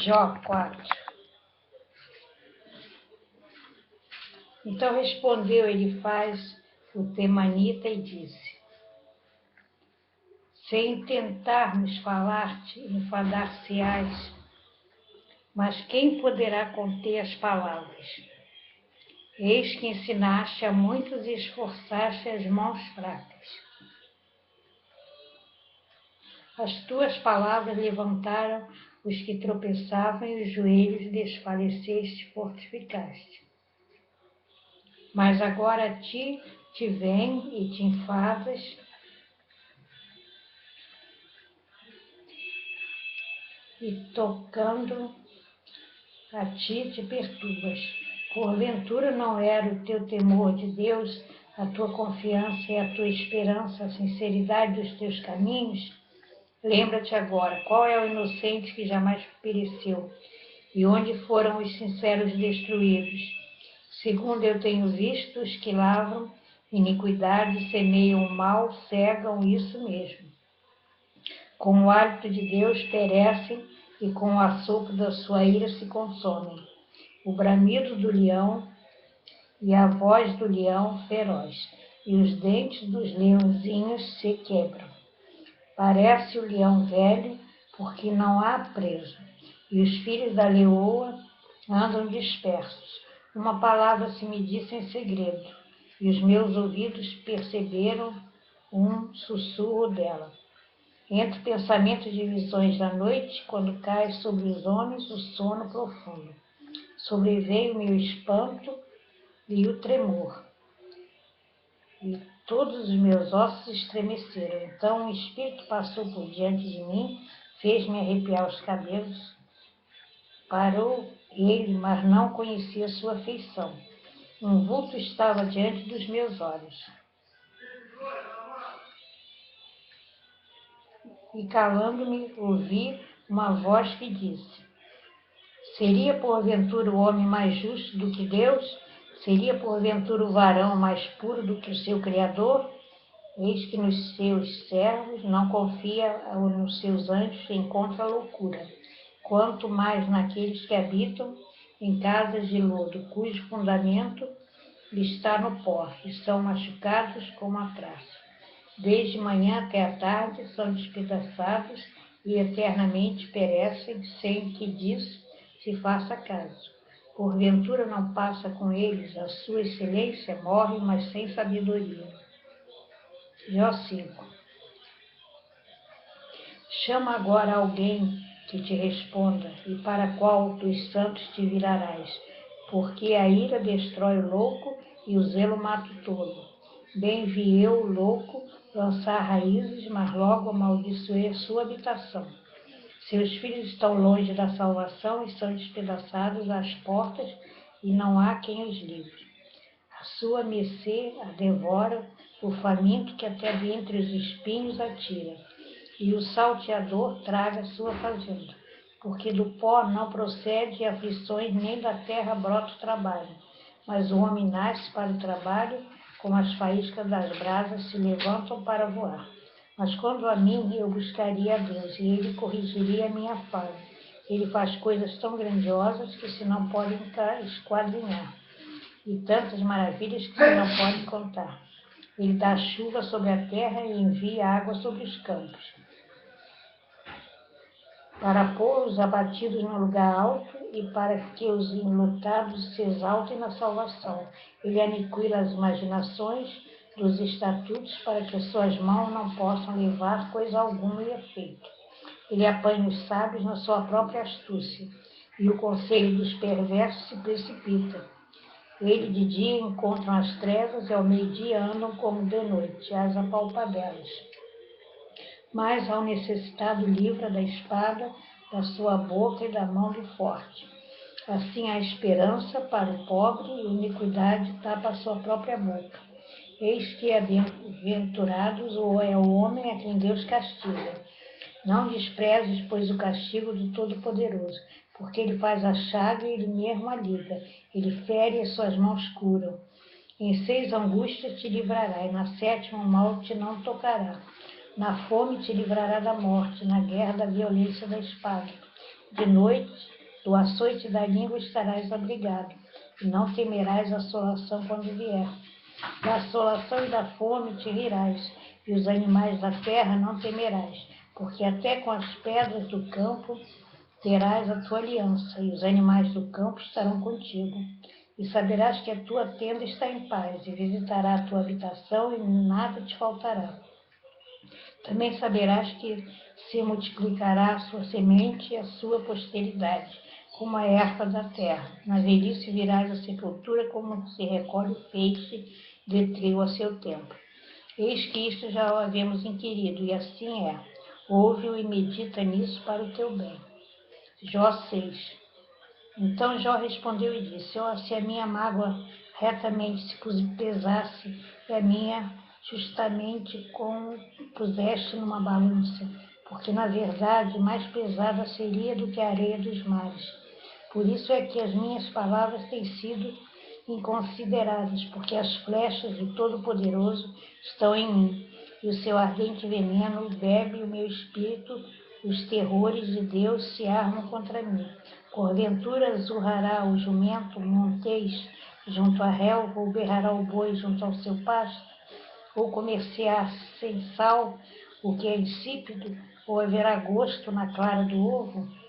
Jó 4. Então respondeu Elifaz, o temanita, e disse: sem tentarmos falar-te, enfadar-se-ás, mas quem poderá conter as palavras? Eis que ensinaste a muitos e esforçaste as mãos fracas. As tuas palavras levantaram os que tropeçavam e os joelhos desfaleceste e fortificaste. Mas agora a ti te vem e te enfadas, e tocando a ti te perturbas. Porventura não era o teu temor de Deus, a tua confiança e a tua esperança, a sinceridade dos teus caminhos? Lembra-te agora, qual é o inocente que jamais pereceu, e onde foram os sinceros destruídos? Segundo eu tenho visto, os que lavram iniquidade, semeiam o mal, cegam isso mesmo. Com o hálito de Deus perecem, e com o assopro da sua ira se consomem. O bramido do leão e a voz do leão feroz, e os dentes dos leãozinhos se quebram. Parece o leão velho, porque não há preso, e os filhos da leoa andam dispersos. Uma palavra se me disse em segredo, e os meus ouvidos perceberam um sussurro dela. Entre pensamentos e visões da noite, quando cai sobre os homens o sono profundo, sobreveio o meu espanto e o tremor, e todos os meus ossos estremeceram. Então um espírito passou por diante de mim, fez-me arrepiar os cabelos. Parou ele, mas não conhecia sua feição. Um vulto estava diante dos meus olhos. E calando-me, ouvi uma voz que disse: seria porventura o homem mais justo do que Deus? Seria porventura o varão mais puro do que o seu Criador? Eis que nos seus servos não confia, ou nos seus anjos encontra loucura. Quanto mais naqueles que habitam em casas de lodo, cujo fundamento está no pó, e são machucados como a praça. Desde manhã até a tarde são despedaçados e eternamente perecem, sem que disso se faça caso. Porventura não passa com eles a sua excelência, morre, mas sem sabedoria. Jó 5. Chama agora alguém que te responda, e para qual dos santos te virarás, porque a ira destrói o louco e o zelo mata o tolo. Bem vi eu, o louco, lançar raízes, mas logo amaldiçoei a sua habitação. Seus filhos estão longe da salvação e são despedaçados às portas, e não há quem os livre. A sua mercê a devora, o faminto que até dentre os espinhos atira, e o salteador traga sua fazenda. Porque do pó não procede aflições, nem da terra brota o trabalho. Mas o homem nasce para o trabalho, como as faíscas das brasas se levantam para voar. Mas quando a mim eu buscaria a Deus, e Ele corrigiria a minha falha. Ele faz coisas tão grandiosas que se não podem esquadrinhar, e tantas maravilhas que se não podem contar. Ele dá chuva sobre a terra e envia água sobre os campos, para pôr os abatidos no lugar alto e para que os enlutados se exaltem na salvação. Ele aniquila as imaginações dos estatutos, para que suas mãos não possam levar coisa alguma e efeito. Ele apanha os sábios na sua própria astúcia, e o conselho dos perversos se precipita. Ele de dia encontram as trevas, e ao meio-dia andam como de noite, as apalpadelas. Mas ao necessitado livra da espada, da sua boca e da mão do forte. Assim há esperança para o pobre, e iniquidade tapa a sua própria boca. Eis que aventurados é o homem a quem Deus castiga. Não desprezes, pois, o castigo do Todo-Poderoso, porque ele faz a chaga e ele mesmo a liga. Ele fere e as suas mãos curam. Em 6 angústias te livrará, e na 7ª o mal te não tocará. Na fome te livrará da morte, na guerra da violência da espada. De noite Do açoite da língua estarás abrigado, e não temerás a assolação quando vier. Da assolação e da fome te rirás, e os animais da terra não temerás, porque até com as pedras do campo terás a tua aliança, e os animais do campo estarão contigo. E saberás que a tua tenda está em paz, e visitará a tua habitação, e nada te faltará. Também saberás que se multiplicará a sua semente e a sua posteridade, como a erva da terra. Na velhice virás à sepultura, como se recolhe o feixe de trigo a seu tempo. Eis que isto já o havemos inquirido, e assim é. Ouve-o e medita nisso para o teu bem. Jó 6. Então Jó respondeu e disse: se a minha mágoa retamente se pesasse, e a minha justamente como puseste numa balança, porque na verdade mais pesada seria do que a areia dos mares. Por isso é que as minhas palavras têm sido inconsideradas, porque as flechas do Todo-Poderoso estão em mim, e o seu ardente veneno bebe o meu espírito, os terrores de Deus se armam contra mim. Porventura zurrará o jumento montês junto à relva, ou berrará o boi junto ao seu pasto, ou comer-se-á sem sal o que é insípido, ou haverá gosto na clara do ovo?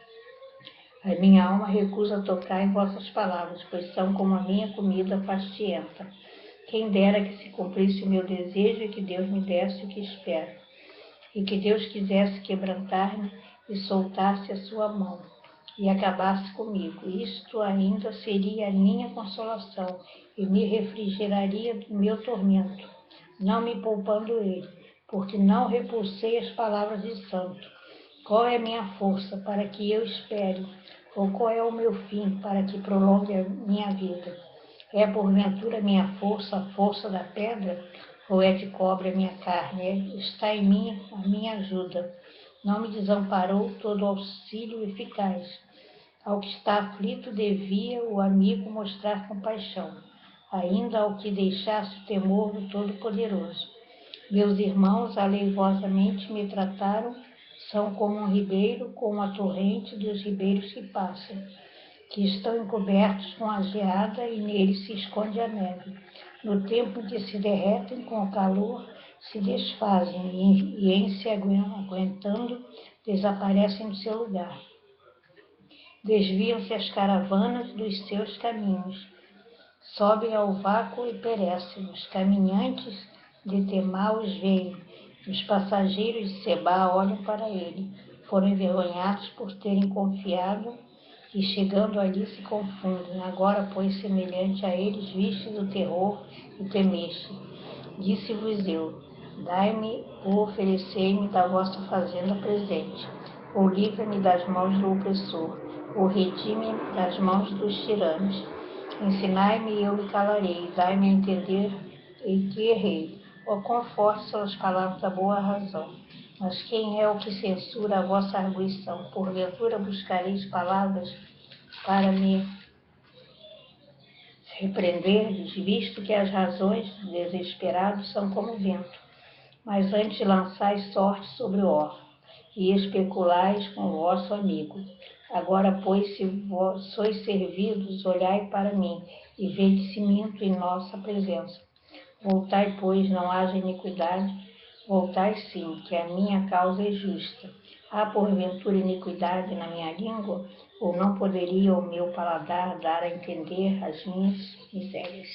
A minha alma recusa tocar em vossas palavras, pois são como a minha comida fastienta. Quem dera que se cumprisse o meu desejo e que Deus me desse o que espero, e que Deus quisesse quebrantar-me e soltasse a sua mão, e acabasse comigo. Isto ainda seria a minha consolação, e me refrigeraria do meu tormento, não me poupando ele, porque não repulsei as palavras de santo. Qual é a minha força para que eu espere? Ou qual é o meu fim para que prolongue a minha vida? É porventura minha força a força da pedra? Ou é de cobre a minha carne? Está em mim a minha ajuda. Não me desamparou todo auxílio eficaz. Ao que está aflito devia o amigo mostrar compaixão, ainda ao que deixasse o temor do Todo-Poderoso. Meus irmãos aleivosamente me trataram, são como um ribeiro, como a torrente dos ribeiros que passam, que estão encobertos com a geada e nele se esconde a neve. No tempo em que se derretem com o calor, se desfazem e em se aguentando, desaparecem do seu lugar. Desviam-se as caravanas dos seus caminhos, sobem ao vácuo e perecem. Os caminhantes de Temá os veem, os passageiros de Sebá olham para ele. Foram envergonhados por terem confiado e chegando ali se confundem. Agora, pois, semelhante a eles, vistes o terror e temeste. Disse-vos eu: dai-me ou oferecei-me da vossa fazenda presente, ou livra-me das mãos do opressor, ou redime das mãos dos tiranos. Ensinai-me e eu me calarei, dai-me a entender em que errei. Ó, quão fortes são as palavras da boa razão. Mas quem é o que censura a vossa arguição? Porventura buscareis palavras para me repreenderdes, visto que as razões dos desesperados são como vento. Mas antes lançais sorte sobre o órfão, e especulais com o vosso amigo. Agora, pois, se vós sois servidos, olhai para mim, e vede se minto em nossa presença. Voltai, pois, não haja iniquidade, voltai sim, que a minha causa é justa. Há porventura iniquidade na minha língua, ou não poderia o meu paladar dar a entender as minhas misérias?